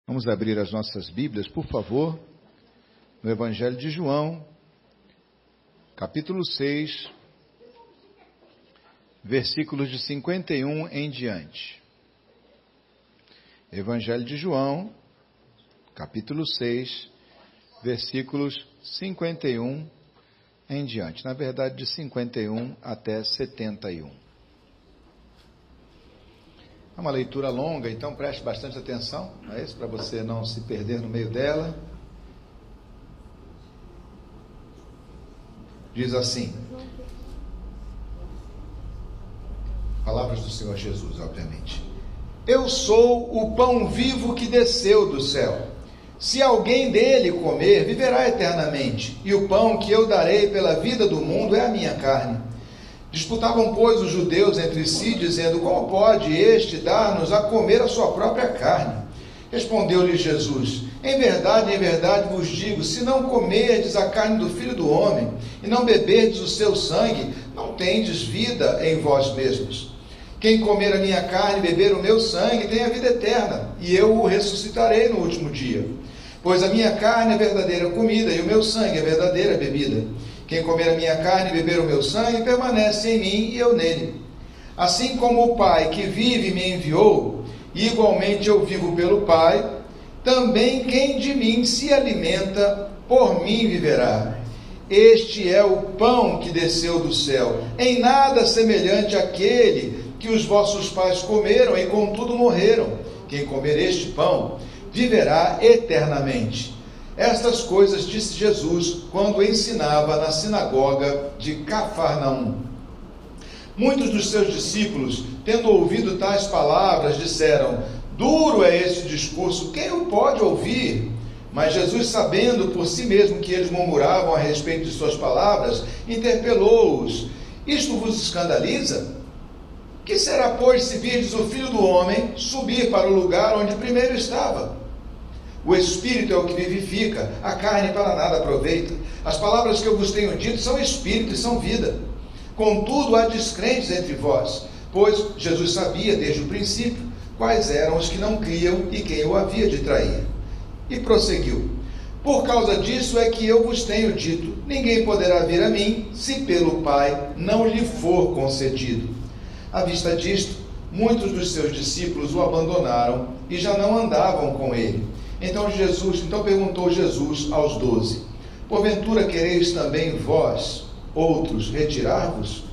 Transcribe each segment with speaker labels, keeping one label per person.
Speaker 1: Vamos abrir as nossas Bíblias, por favor, no Evangelho de João, capítulo 6, versículos de 51 em diante. Evangelho de João, capítulo 6, versículos 51 em diante. Na verdade, de 51 até 71. É uma leitura longa, então preste bastante atenção, não é isso? Para você não se perder no meio dela. Diz assim, palavras do Senhor Jesus, obviamente. Eu sou o pão vivo que desceu do céu. Se alguém dele comer, viverá eternamente. E o pão que eu darei pela vida do mundo é a minha carne. Disputavam, pois, os judeus entre si, dizendo, como pode este dar-nos a comer a sua própria carne? Respondeu-lhe Jesus, em verdade vos digo, se não comerdes a carne do Filho do Homem, e não beberdes o seu sangue, não tendes vida em vós mesmos. Quem comer a minha carne e beber o meu sangue, tem a vida eterna, e eu o ressuscitarei no último dia. Pois a minha carne é verdadeira comida, e o meu sangue é verdadeira bebida. Quem comer a minha carne e beber o meu sangue, permanece em mim e eu nele. Assim como o Pai que vive me enviou, e igualmente eu vivo pelo Pai, também quem de mim se alimenta, por mim viverá. Este é o pão que desceu do céu, em nada semelhante àquele que os vossos pais comeram e contudo morreram. Quem comer este pão, viverá eternamente. Estas coisas disse Jesus quando ensinava na sinagoga de Cafarnaum. Muitos dos seus discípulos, tendo ouvido tais palavras, disseram, duro é este discurso, quem o pode ouvir? Mas Jesus, sabendo por si mesmo que eles murmuravam a respeito de suas palavras, interpelou-os, isto vos escandaliza? Que será, pois, se virdes o Filho do Homem subir para o lugar onde primeiro estava? O Espírito é o que vivifica, a carne para nada aproveita. As palavras que eu vos tenho dito são Espírito e são vida. Contudo, há descrentes entre vós, pois Jesus sabia desde o princípio quais eram os que não criam e quem o havia de trair. E prosseguiu, por causa disso é que eu vos tenho dito, ninguém poderá vir a mim, se pelo Pai não lhe for concedido. À vista disto, muitos dos seus discípulos o abandonaram e já não andavam com ele. Então perguntou Jesus aos 12, porventura quereis também vós, outros, retirar-vos?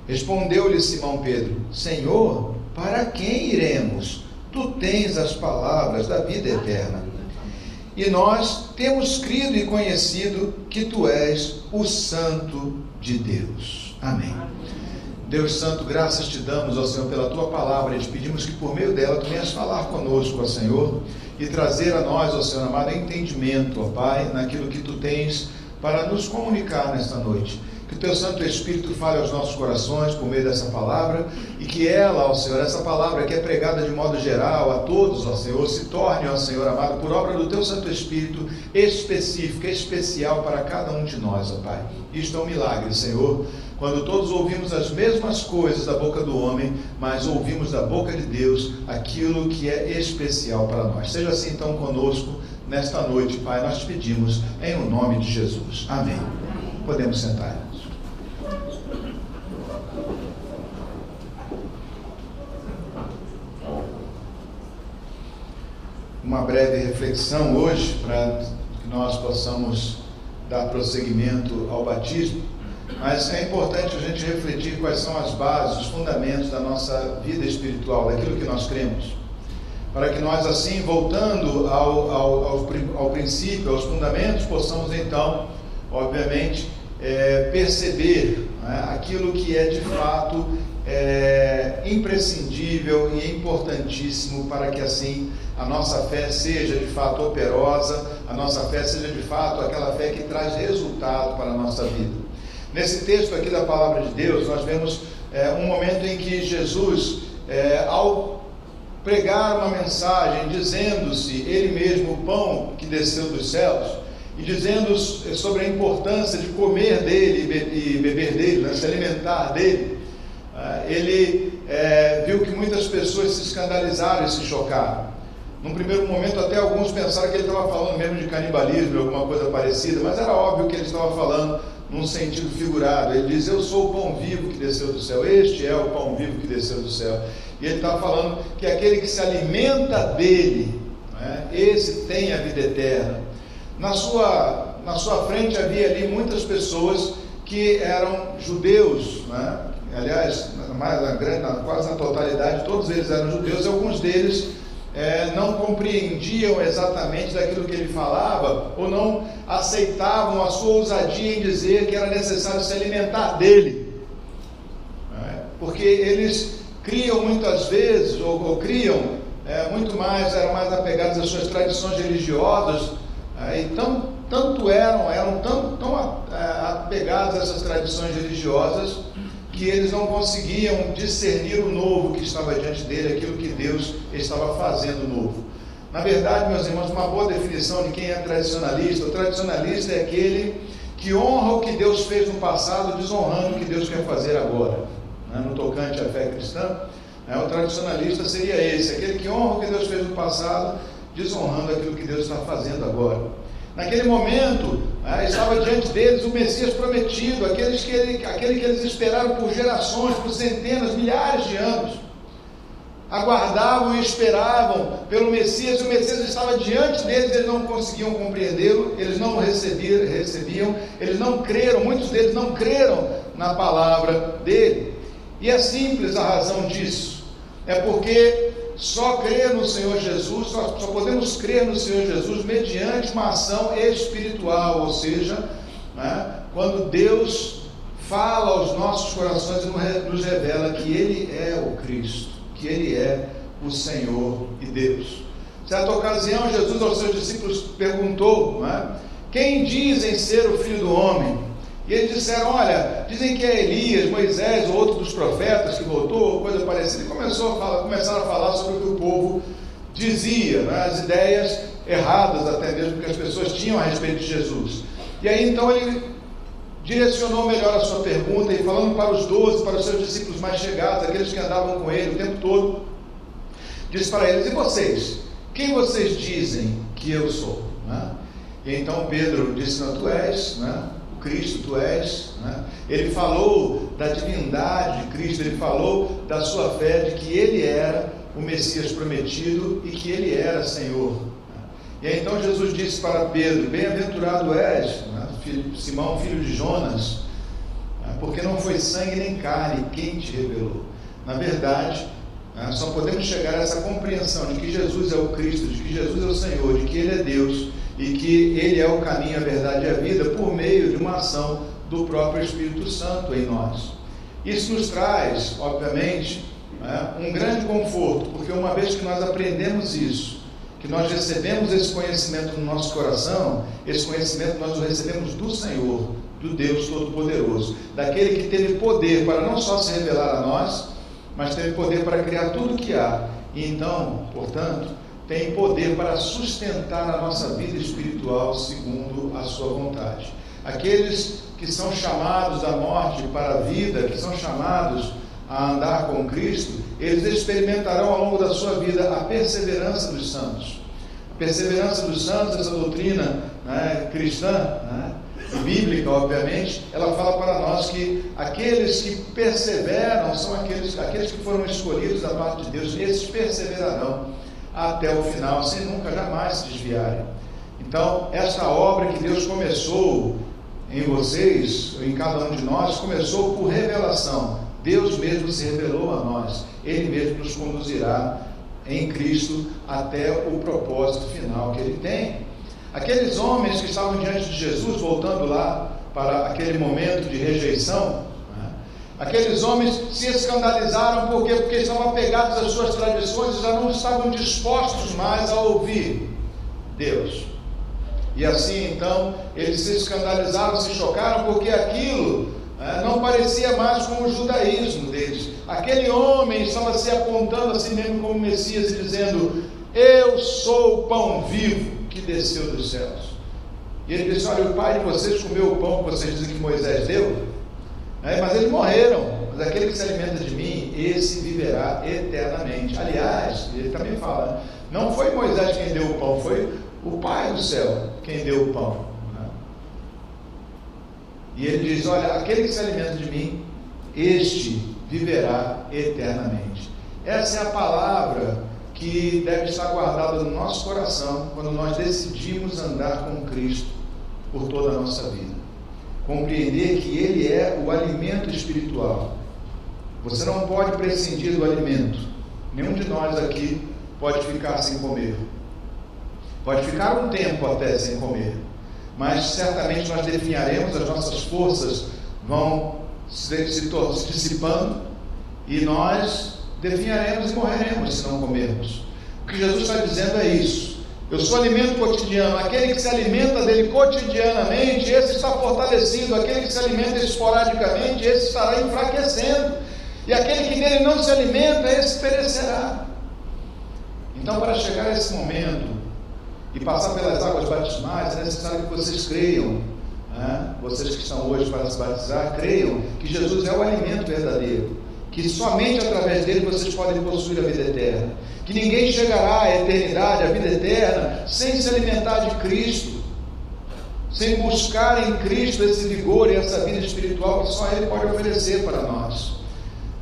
Speaker 1: Respondeu-lhe Simão Pedro, Senhor, para quem iremos? Tu tens as palavras da vida eterna. E nós temos crido e conhecido que tu és o Santo de Deus. Amém. Deus Santo, graças te damos, ó Senhor, pela tua palavra, e te pedimos que por meio dela tu venhas falar conosco, ó Senhor, e trazer a nós, ó Senhor amado, entendimento, ó Pai, naquilo que tu tens para nos comunicar nesta noite. Que o teu Santo Espírito fale aos nossos corações por meio dessa palavra, e que ela, ó Senhor, essa palavra que é pregada de modo geral a todos, ó Senhor, se torne, ó Senhor amado, por obra do teu Santo Espírito, específica, especial para cada um de nós, ó Pai. Isto é um milagre, Senhor, quando todos ouvimos as mesmas coisas da boca do homem, mas ouvimos da boca de Deus aquilo que é especial para nós. Seja assim então conosco nesta noite, Pai, nós te pedimos em o nome de Jesus. Amém. Podemos sentar. Uma breve reflexão hoje, para que nós possamos dar prosseguimento ao batismo. Mas é importante a gente refletir quais são as bases, os fundamentos da nossa vida espiritual, daquilo que nós cremos. Para que nós, assim, voltando ao princípio, aos fundamentos, possamos então, obviamente, perceber, né, aquilo que é de fato imprescindível e importantíssimo para que assim a nossa fé seja de fato operosa, a nossa fé seja de fato aquela fé que traz resultado para a nossa vida. Nesse texto aqui da palavra de Deus, nós vemos um momento em que Jesus, ao pregar uma mensagem, dizendo-se ele mesmo o pão que desceu dos céus, e dizendo sobre a importância de comer dele e beber dele, né, se alimentar dele, ele viu que muitas pessoas se escandalizaram e se chocaram. Num primeiro momento, até alguns pensaram que ele estava falando mesmo de canibalismo, alguma coisa parecida, mas era óbvio que ele estava falando num sentido figurado. Ele diz: eu sou o pão vivo que desceu do céu. Este é o pão vivo que desceu do céu. E ele estava falando que aquele que se alimenta dele, né, esse tem a vida eterna. Na sua frente havia ali muitas pessoas que eram judeus, né? Aliás, quase na totalidade, todos eles eram judeus, e alguns deles não compreendiam exatamente daquilo que ele falava, ou não aceitavam a sua ousadia em dizer que era necessário se alimentar dele, né? Porque eles criam muitas vezes, ou criam muito mais, eram mais apegados às suas tradições religiosas, e tão apegados a essas tradições religiosas, que eles não conseguiam discernir o novo que estava diante dele, aquilo que Deus estava fazendo novo. Na verdade, meus irmãos, uma boa definição de quem é tradicionalista: o tradicionalista é aquele que honra o que Deus fez no passado, desonrando o que Deus quer fazer agora, né? No tocante à fé cristã, o tradicionalista seria esse, aquele que honra o que Deus fez no passado, desonrando aquilo que Deus está fazendo agora. Naquele momento, estava diante deles o Messias prometido, aquele que eles esperaram por gerações, por centenas, milhares de anos. Aguardavam e esperavam pelo Messias, e o Messias estava diante deles, eles não conseguiam compreendê-lo, eles não recebiam, eles não creram, muitos deles não creram na palavra dele. E é simples a razão disso, é porque só crer no Senhor Jesus, só podemos crer no Senhor Jesus mediante uma ação espiritual, ou seja, né, quando Deus fala aos nossos corações e nos revela que Ele é o Cristo, que Ele é o Senhor e Deus. Certa ocasião, Jesus aos seus discípulos perguntou, né, quem dizem ser o Filho do Homem? E eles disseram: olha, dizem que é Elias, Moisés ou outro dos profetas que voltou, coisa parecida. E começaram a falar sobre o que o povo dizia, né? As ideias erradas até mesmo que as pessoas tinham a respeito de Jesus. E aí então ele direcionou melhor a sua pergunta, e falando para os 12, para os seus discípulos mais chegados, aqueles que andavam com ele o tempo todo, disse para eles: e vocês? Quem vocês dizem que eu sou? Né? E então Pedro disse: não, tu és, né? Cristo, tu és, né? Ele falou da divindade de Cristo, ele falou da sua fé, de que ele era o Messias prometido e que ele era Senhor, né? E aí então Jesus disse para Pedro: bem-aventurado és, né, Simão, filho de Jonas, né, porque não foi sangue nem carne quem te revelou. Na verdade, né, só podemos chegar a essa compreensão de que Jesus é o Cristo, de que Jesus é o Senhor, de que Ele é Deus, e que Ele é o caminho, a verdade e a vida, por meio de uma ação do próprio Espírito Santo em nós. Isso nos traz, obviamente, um grande conforto, porque uma vez que nós aprendemos isso, que nós recebemos esse conhecimento no nosso coração, esse conhecimento nós o recebemos do Senhor, do Deus Todo-Poderoso, daquele que teve poder para não só se revelar a nós, mas teve poder para criar tudo o que há, e então, portanto, tem poder para sustentar a nossa vida espiritual segundo a sua vontade. Aqueles que são chamados da morte para a vida, que são chamados a andar com Cristo, eles experimentarão ao longo da sua vida a perseverança dos santos. A perseverança dos santos, essa doutrina, né, cristã, né, e bíblica, obviamente, ela fala para nós que aqueles que perseveram são aqueles que foram escolhidos da parte de Deus, esses perseverarão até o final, sem nunca jamais se desviarem. Então, esta obra que Deus começou em vocês, em cada um de nós, começou por revelação. Deus mesmo se revelou a nós, Ele mesmo nos conduzirá em Cristo até o propósito final que Ele tem. Aqueles homens que estavam diante de Jesus, voltando lá para aquele momento de rejeição, aqueles homens se escandalizaram, por quê? Porque estavam apegados às suas tradições e já não estavam dispostos mais a ouvir Deus. E assim então, eles se escandalizaram, se chocaram, porque aquilo não parecia mais com o judaísmo deles. Aquele homem estava se apontando a si mesmo como Messias e dizendo: eu sou o pão vivo que desceu dos céus. E ele disse: olha, o pai de vocês comeu o pão que vocês dizem que Moisés deu, mas eles morreram. Mas aquele que se alimenta de mim, esse viverá eternamente. Aliás, ele também fala, Não foi Moisés quem deu o pão, foi o Pai do céu quem deu o pão. E ele diz: olha, aquele que se alimenta de mim, este viverá eternamente. Essa é a palavra que deve estar guardada no nosso coração quando nós decidimos andar com Cristo por toda a nossa vida. Compreender que Ele é o alimento espiritual. Você não pode prescindir do alimento. Nenhum de nós aqui pode ficar sem comer. Pode ficar um tempo até sem comer. Mas certamente nós definharemos, as nossas forças vão se dissipando e nós definharemos e morreremos se não comermos. O que Jesus está dizendo é isso: eu sou alimento cotidiano. Aquele que se alimenta dele cotidianamente, esse está fortalecido. Aquele que se alimenta esporadicamente, esse estará enfraquecendo. E aquele que nele não se alimenta, esse perecerá. Então, para chegar a esse momento e passar pelas águas batismais, é necessário que vocês creiam, vocês que estão hoje para se batizar, creiam que Jesus é o alimento verdadeiro, que somente através dele vocês podem possuir a vida eterna, que ninguém chegará à eternidade, à vida eterna, sem se alimentar de Cristo, sem buscar em Cristo esse vigor e essa vida espiritual que só Ele pode oferecer para nós.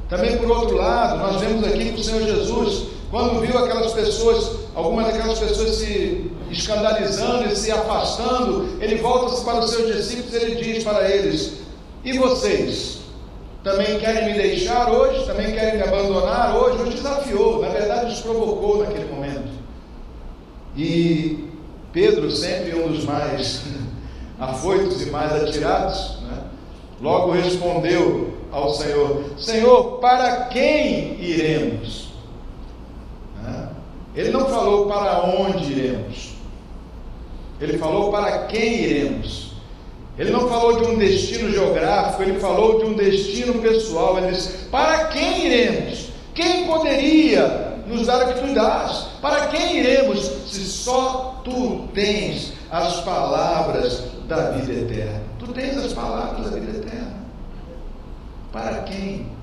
Speaker 1: Também, por outro lado, nós vemos aqui que o Senhor Jesus, quando viu aquelas pessoas, algumas daquelas pessoas se escandalizando e se afastando, ele volta-se para os seus discípulos e ele diz para eles: e vocês? Também querem me deixar hoje? Também querem me abandonar hoje? Os desafiou, na verdade os provocou naquele momento. E Pedro, sempre um dos mais afoitos e mais atirados, logo respondeu ao Senhor: Senhor, para quem iremos? Ele não falou para onde iremos, ele falou para quem iremos. Ele não falou de um destino geográfico, ele falou de um destino pessoal. Ele disse: para quem iremos? Quem poderia nos dar o que tu dás? Para quem iremos, se só tu tens as palavras da vida eterna? Tu tens as palavras da vida eterna. Para quem?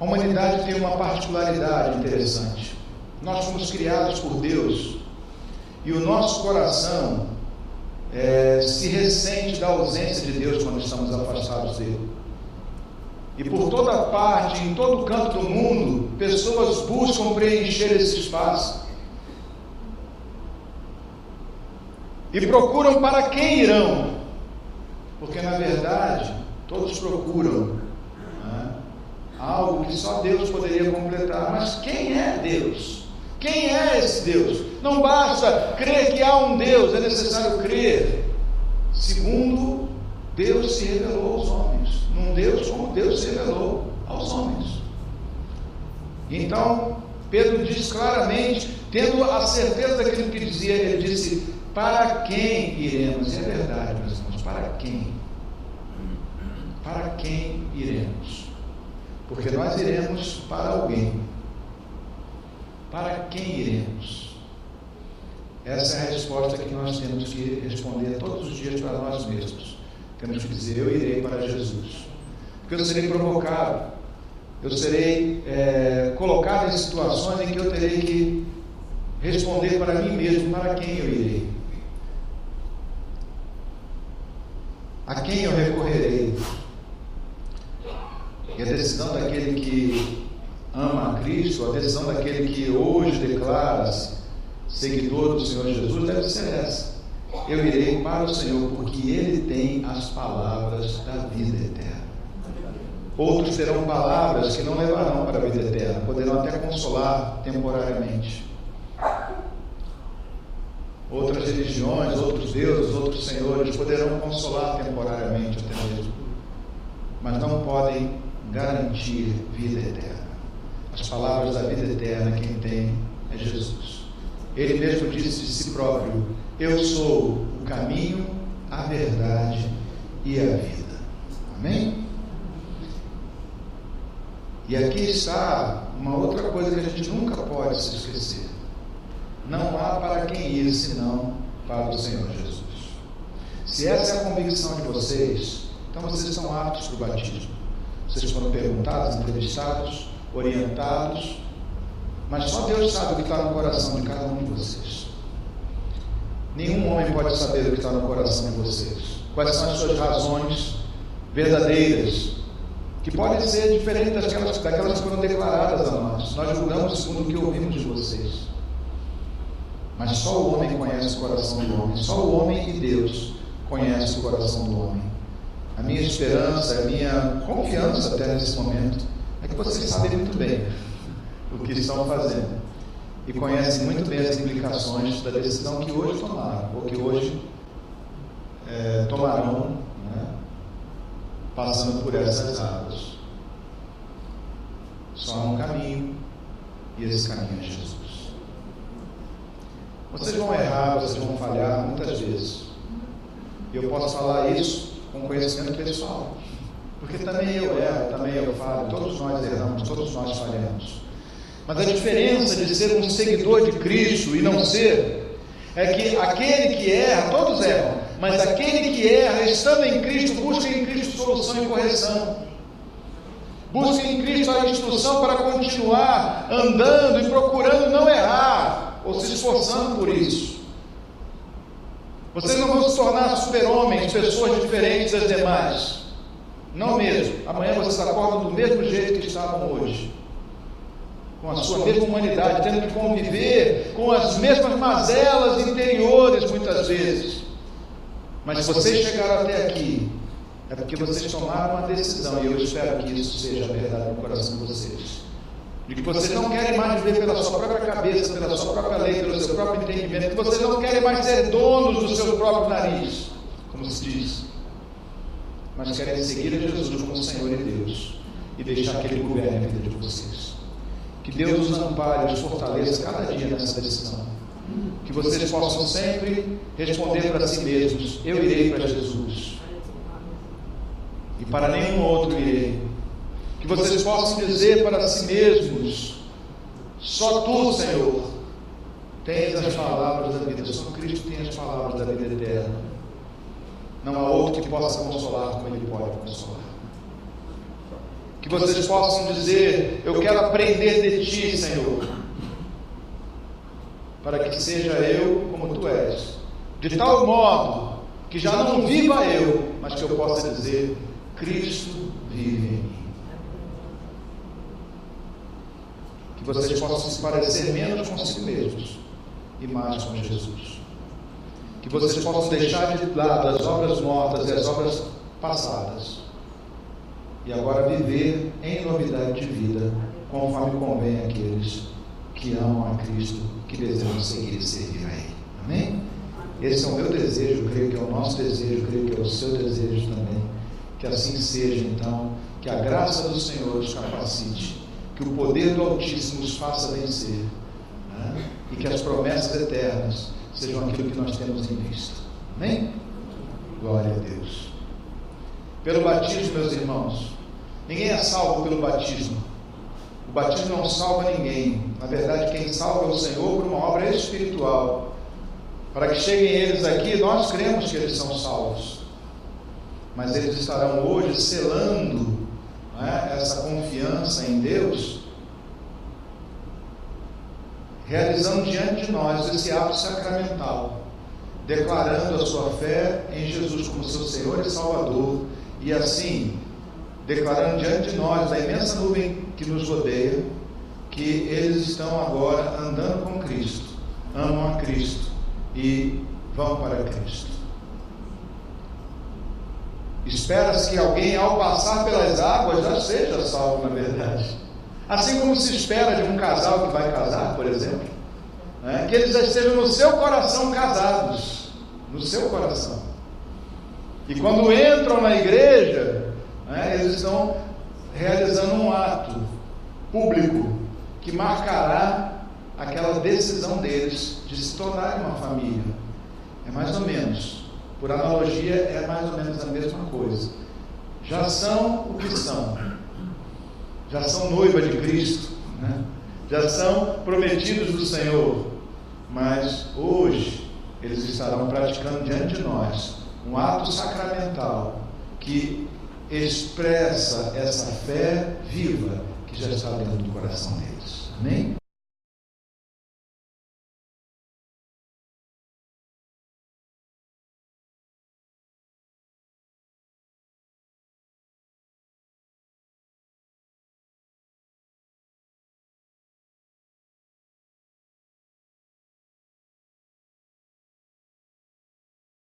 Speaker 1: A humanidade tem uma particularidade interessante. Nós fomos criados por Deus e o nosso coração se ressente da ausência de Deus quando estamos afastados dele. E por toda parte, em todo canto do mundo, pessoas buscam preencher esse espaço e procuram para quem irão, porque na verdade todos procuram algo que só Deus poderia completar. Mas quem é Deus? Quem é esse Deus? Não basta crer que há um Deus, é necessário crer segundo Deus se revelou aos homens, num Deus como Deus se revelou aos homens. Então Pedro diz claramente, tendo a certeza daquilo que dizia, ele disse: para quem iremos? E é verdade, meus irmãos, para quem? Para quem iremos? Porque nós iremos para alguém. Para quem iremos? Essa é a resposta que nós temos que responder todos os dias para nós mesmos. Temos que dizer: eu irei para Jesus. Porque eu serei provocado, eu serei colocado em situações em que eu terei que responder para mim mesmo: para quem eu irei? A quem eu recorrerei? E a decisão daquele que ama a Cristo, a decisão daquele que hoje declara-se seguidor do Senhor Jesus, deve ser essa: eu irei para o Senhor, porque Ele tem as palavras da vida eterna. Outros terão palavras que não levarão para a vida eterna, poderão até consolar temporariamente. Outras religiões, outros deuses, outros senhores poderão consolar temporariamente até mesmo, mas não podem garantir vida eterna. As palavras da vida eterna quem tem é Jesus. Ele mesmo disse de si próprio: eu sou o caminho, a verdade e a vida. Amém? E aqui está uma outra coisa que a gente nunca pode se esquecer: não há para quem ir senão para o Senhor Jesus. Se essa é a convicção de vocês, então vocês são aptos para o batismo. Vocês foram perguntados, entrevistados, orientados, mas só Deus sabe o que está no coração de cada um de vocês. Nenhum homem pode saber o que está no coração de vocês. Quais são as suas razões verdadeiras, que podem ser diferentes daquelas que foram declaradas a nós. Nós julgamos segundo o que ouvimos de vocês. Mas só o homem conhece o coração do homem. Só o homem e Deus conhecem o coração do homem. A minha esperança, a minha confiança até nesse momento, é que vocês sabem muito bem o que estão fazendo. E conhecem muito bem as implicações da decisão que hoje tomaram, ou que hoje tomarão, né, passando por essas águas. Só há um caminho, e esse caminho é Jesus. Vocês vão errar, vocês vão falhar muitas vezes. E eu posso falar isso com conhecimento pessoal, porque também eu erro, também eu falho, todos nós erramos, todos nós falhamos. Mas a diferença de ser um seguidor de Cristo e não ser, é que aquele que erra, todos erram, mas aquele que erra, estando em Cristo, busca em Cristo solução e correção. Busca em Cristo a instrução para continuar andando e procurando não errar, ou se esforçando por isso. Vocês não vão se tornar super-homens, pessoas diferentes das demais. Não mesmo. Amanhã vocês acordam do mesmo jeito que estavam hoje, com a sua mesma humanidade, tendo que conviver com as mesmas mazelas interiores muitas vezes. Mas se vocês chegaram até aqui, é porque vocês tomaram uma decisão, e eu espero que isso seja a verdade no coração de vocês, de que vocês não querem mais viver pela sua própria cabeça, pela sua própria lei, pelo seu próprio entendimento, que vocês não querem mais ser donos do seu próprio nariz, como se diz, mas querem seguir a Jesus como Senhor e Deus, e deixar que Ele governe a vida de vocês. Que Deus nos ampare e nos fortaleça cada dia nessa decisão. Que vocês possam sempre responder para si mesmos: eu irei para Jesus, e para nenhum outro irei. Que vocês possam dizer para si mesmos: só Tu, Senhor, tens as palavras da vida. Só Cristo tem as palavras da vida eterna. Não há outro que possa consolar como Ele pode consolar. Que vocês possam dizer: eu quero aprender de Ti, Senhor, para que seja eu como Tu és, de tal modo que já não viva eu, mas que eu possa dizer: Cristo vive em mim. Que vocês possam se parecer menos consigo mesmos e mais com Jesus. Que vocês possam deixar de lado as obras mortas e as obras passadas, e agora viver em novidade de vida, conforme convém àqueles que amam a Cristo, que desejam seguir e servir a Ele. Amém? Esse é o meu desejo, creio que é o nosso desejo, creio que é o seu desejo também. Que assim seja, então, que a graça do Senhor nos capacite, que o poder do Altíssimo nos faça vencer, né? E que as promessas eternas sejam aquilo que nós temos em vista. Amém? Glória a Deus. Pelo batismo, meus irmãos, ninguém é salvo pelo batismo. O batismo não salva ninguém. Na verdade, quem salva é o Senhor por uma obra espiritual. Para que cheguem eles aqui, nós cremos que eles são salvos. Mas eles estarão hoje selando, né, essa confiança em Deus, realizando diante de nós esse ato sacramental, declarando a sua fé em Jesus como seu Senhor e Salvador, e assim declarando diante de nós, da imensa nuvem que nos rodeia, que eles estão agora andando com Cristo, amam a Cristo e vão para Cristo. Espera-se que alguém, ao passar pelas águas, já seja salvo, na verdade. Assim como se espera de um casal que vai casar, por exemplo, né, que eles já estejam no seu coração casados, no seu coração. E quando entram na igreja, né, eles estão realizando um ato público que marcará aquela decisão deles de se tornarem uma família. É mais ou menos, por analogia, é mais ou menos a mesma coisa. Já são o que são. Já são noiva de Cristo, né? Já são prometidos do Senhor. Mas hoje eles estarão praticando diante de nós um ato sacramental que expressa essa fé viva que já está dentro do coração deles. Amém?